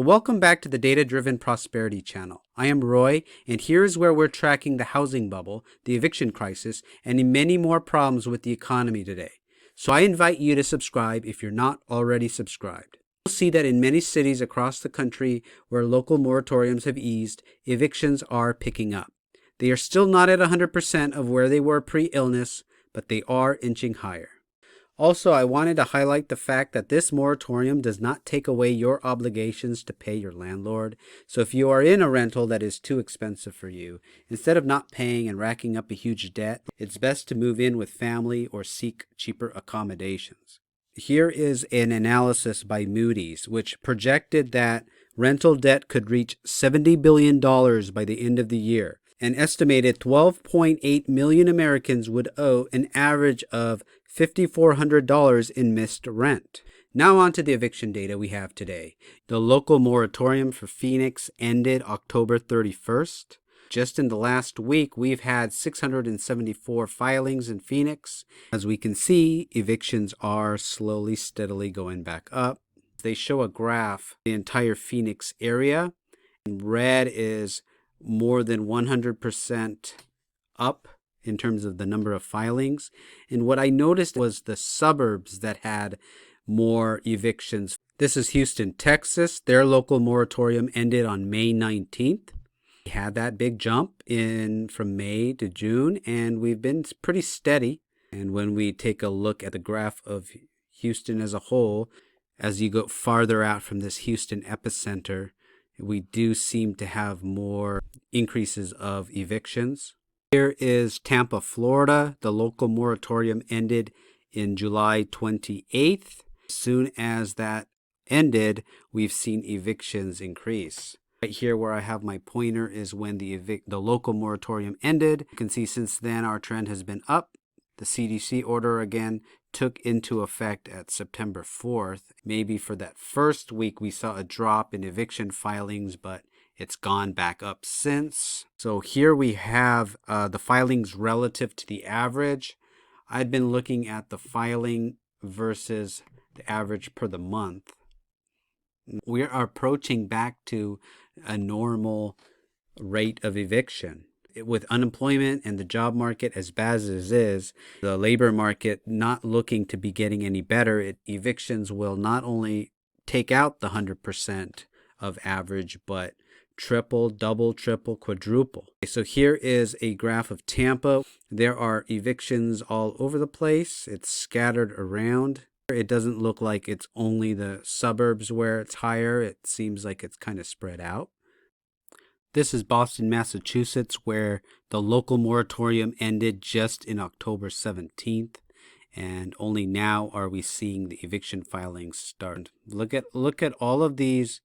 welcome back to the Data Driven Prosperity channel. I am Roy, and here is where we're tracking the housing bubble, the eviction crisis, and many more problems with the economy today. So I invite you to subscribe if you're not already subscribed. You'll see that in many cities across the country where local moratoriums have eased, evictions are picking up. They are still not at 100% of where they were pre-illness, but they are inching higher. Also, I wanted to highlight the fact that this moratorium does not take away your obligations to pay your landlord. So if you are in a rental that is too expensive for you, instead of not paying and racking up a huge debt, it's best to move in with family or seek cheaper accommodations. Here is an analysis by Moody's, which projected that rental debt could reach $70 billion by the end of the year. An estimated 12.8 million Americans would owe an average of $5,400 in missed rent. Now on to the eviction data we have today. The local moratorium for Phoenix ended October 31st. Just in the last week, we've had 674 filings in Phoenix. As we can see, evictions are slowly, steadily going back up. They show a graph, the entire Phoenix area. Red is more than 100% up in terms of the number of filings. And what I noticed was the suburbs that had more evictions. This is Houston, Texas. Their local moratorium ended on May 19th. We had that big jump in from May to June, and we've been pretty steady. And when we take a look at the graph of Houston as a whole, as you go farther out from this Houston epicenter, we do seem to have more increases of evictions. Here is Tampa, Florida. The local moratorium ended in July 28th. As soon as that ended, we've seen evictions increase. Right here where I have my pointer is when the local moratorium ended. You can see since then our trend has been up. The CDC order again took into effect at September 4th. Maybe for that first week we saw a drop in eviction filings, but it's gone back up since. So here we have the filings relative to the average. I've been looking at the filing versus the average per the month. We are approaching back to a normal rate of eviction. With unemployment and the job market as bad as it is, the labor market not looking to be getting any better, evictions will not only take out the 100% of average, but triple, double, triple, quadruple. So here is a graph of Tampa. There are evictions all over the place. It's scattered around. It doesn't look like it's only the suburbs where it's higher. It seems like it's kind of spread out. This is Boston, Massachusetts, where the local moratorium ended just in October 17th. And only now are we seeing the eviction filings start. Look at all of these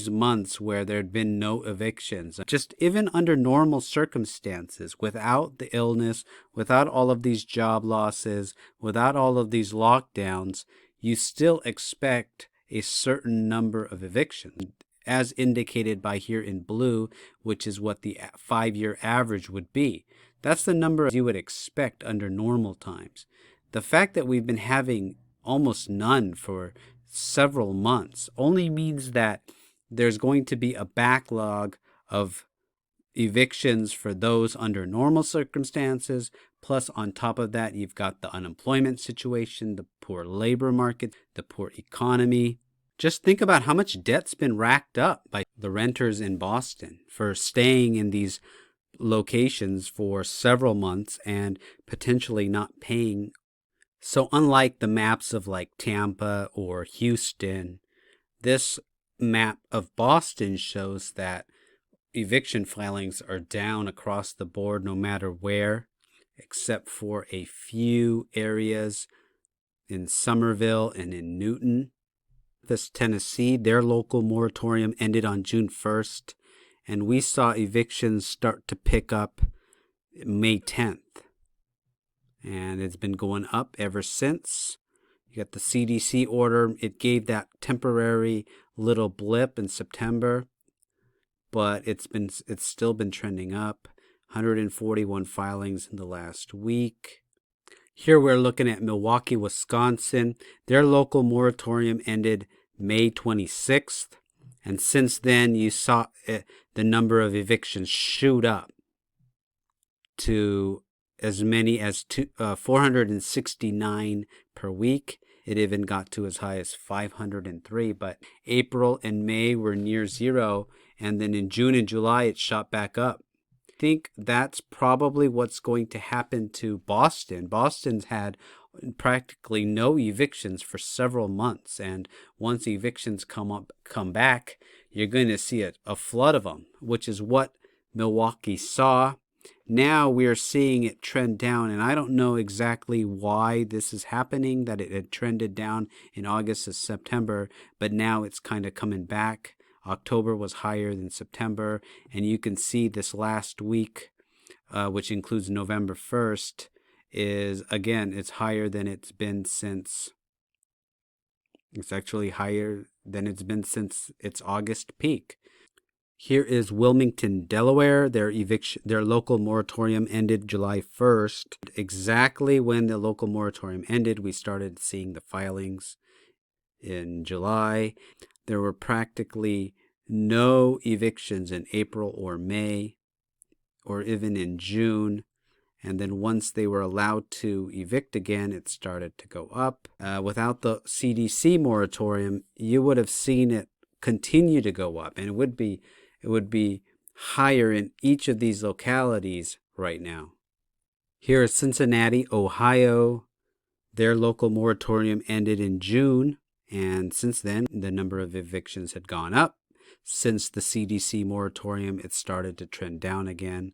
months where there had been no evictions. Just even under normal circumstances, without the illness, without all of these job losses, without all of these lockdowns, you still expect a certain number of evictions, as indicated by here in blue, which is what the 5-year average would be. That's the number you would expect under normal times. The fact that we've been having almost none for several months only means that there's going to be a backlog of evictions for those under normal circumstances. Plus, on top of that, you've got the unemployment situation, the poor labor market, the poor economy. Just think about how much debt's been racked up by the renters in Boston for staying in these locations for several months and potentially not paying. So unlike the maps of like Tampa or Houston, this map of Boston shows that eviction filings are down across the board no matter where, except for a few areas in Somerville and in Newton. This Tennessee, their local moratorium ended on June 1st, and we saw evictions start to pick up May 10th. And it's been going up ever since. You got the CDC order. It gave that temporary little blip in September, but it's still been trending up. 141 filings in the last week. Here we're looking at Milwaukee, Wisconsin. Their local moratorium ended May 26th. And since then, you saw the number of evictions shoot up to as many as 469 per week. It even got to as high as 503, but April and May were near zero, and then in June and July it shot back up. I think that's probably what's going to happen to Boston. Boston's had practically no evictions for several months, and once evictions come back, you're going to see a flood of them, which is what Milwaukee saw. Now we're seeing it trend down, and I don't know exactly why this is happening, that it had trended down in August and September, but now it's kind of coming back. October was higher than September, and you can see this last week, which includes November 1st, is, again, it's higher than it's been since, it's actually higher than it's been since its August peak. Here is Wilmington, Delaware. Their local moratorium ended July 1st. Exactly when the local moratorium ended, we started seeing the filings in July. There were practically no evictions in April or May, or even in June. And then once they were allowed to evict again, it started to go up. Without the CDC moratorium, you would have seen it continue to go up, and it would be higher in each of these localities right now. Here is Cincinnati, Ohio. Their local moratorium ended in June, and since then, the number of evictions had gone up. Since the CDC moratorium, it started to trend down again.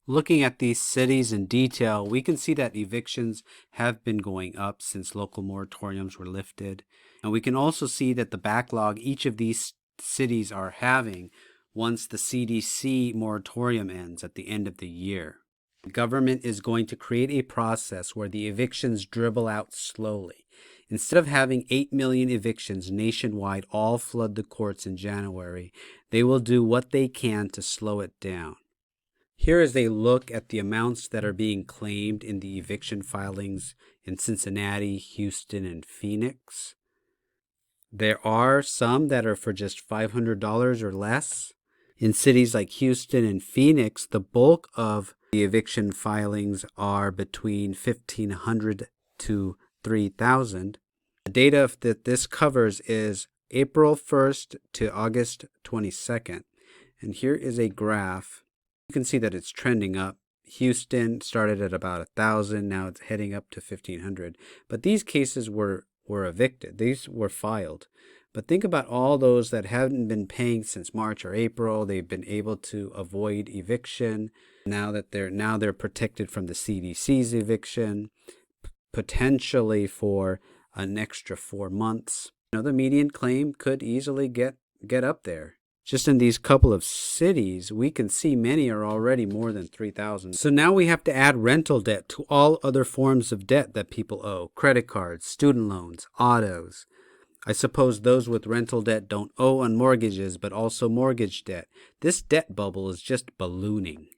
Looking at these cities in detail, we can see that evictions have been going up since local moratoriums were lifted. And we can also see that the backlog each of these cities are having once the CDC moratorium ends at the end of the year. The government is going to create a process where the evictions dribble out slowly. Instead of having 8 million evictions nationwide all flood the courts in January, they will do what they can to slow it down. Here is a look at the amounts that are being claimed in the eviction filings in Cincinnati, Houston, and Phoenix. There are some that are for just $500 or less. In cities like Houston and Phoenix, the bulk of the eviction filings are between $1,500 to $3,000. The data that this covers is April 1st to August 22nd. And here is a graph. You can see that it's trending up. Houston started at about 1,000. Now it's heading up to 1,500. But these cases were evicted. These were filed. But think about all those that haven't been paying since March or April. They've been able to avoid eviction. Now they're protected from the CDC's eviction, potentially for an extra 4 months. The median claim could easily get up there. Just in these couple of cities, we can see many are already more than $3,000. So now we have to add rental debt to all other forms of debt that people owe. Credit cards, student loans, autos. I suppose those with rental debt don't owe on mortgages, but also mortgage debt. This debt bubble is just ballooning.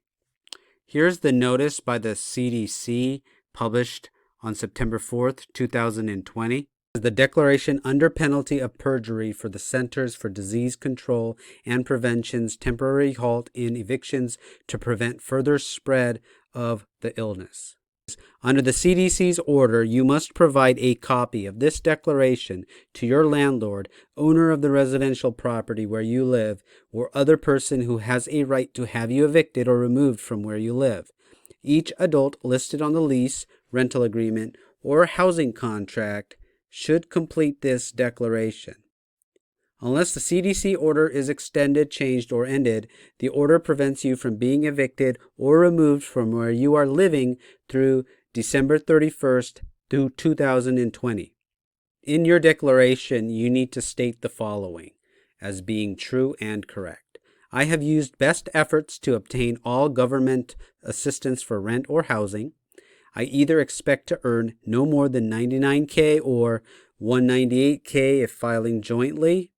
Here's the notice by the CDC published on September 4th, 2020. The declaration under penalty of perjury for the Centers for Disease Control and Prevention's temporary halt in evictions to prevent further spread of the illness. Under the CDC's order, you must provide a copy of this declaration to your landlord, owner of the residential property where you live, or other person who has a right to have you evicted or removed from where you live. Each adult listed on the lease, rental agreement, or housing contract should complete this declaration. Unless the CDC order is extended, changed, or ended, the order prevents you from being evicted or removed from where you are living through December 31st, 2020. In your declaration, you need to state the following as being true and correct. I have used best efforts to obtain all government assistance for rent or housing. I either expect to earn no more than $99K or $198K if filing jointly.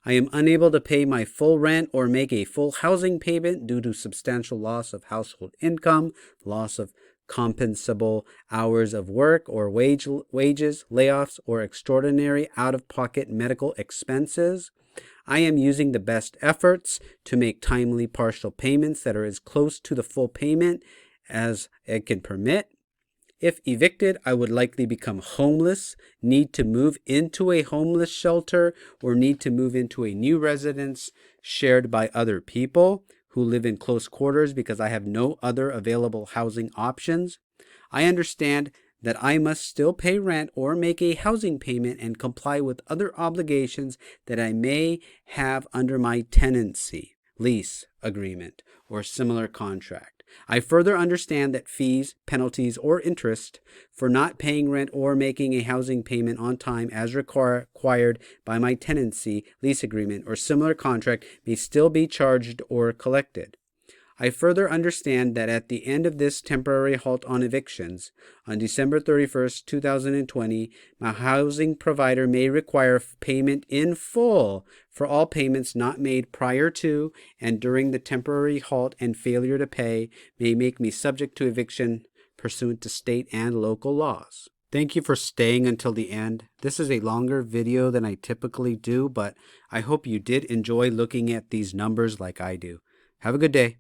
I am unable to pay my full rent or make a full housing payment due to substantial loss of household income, loss of compensable hours of work or wages, layoffs, or extraordinary out-of-pocket medical expenses. I am using the best efforts to make timely partial payments that are as close to the full payment as it can permit. If evicted, I would likely become homeless, need to move into a homeless shelter, or need to move into a new residence shared by other people who live in close quarters because I have no other available housing options. I understand that I must still pay rent or make a housing payment and comply with other obligations that I may have under my tenancy, lease agreement, or similar contract. I further understand that fees, penalties, or interest for not paying rent or making a housing payment on time as required by my tenancy, lease agreement, or similar contract may still be charged or collected. I further understand that at the end of this temporary halt on evictions, on December 31st, 2020, my housing provider may require payment in full for all payments not made prior to and during the temporary halt, and failure to pay may make me subject to eviction pursuant to state and local laws. Thank you for staying until the end. This is a longer video than I typically do, but I hope you did enjoy looking at these numbers like I do. Have a good day.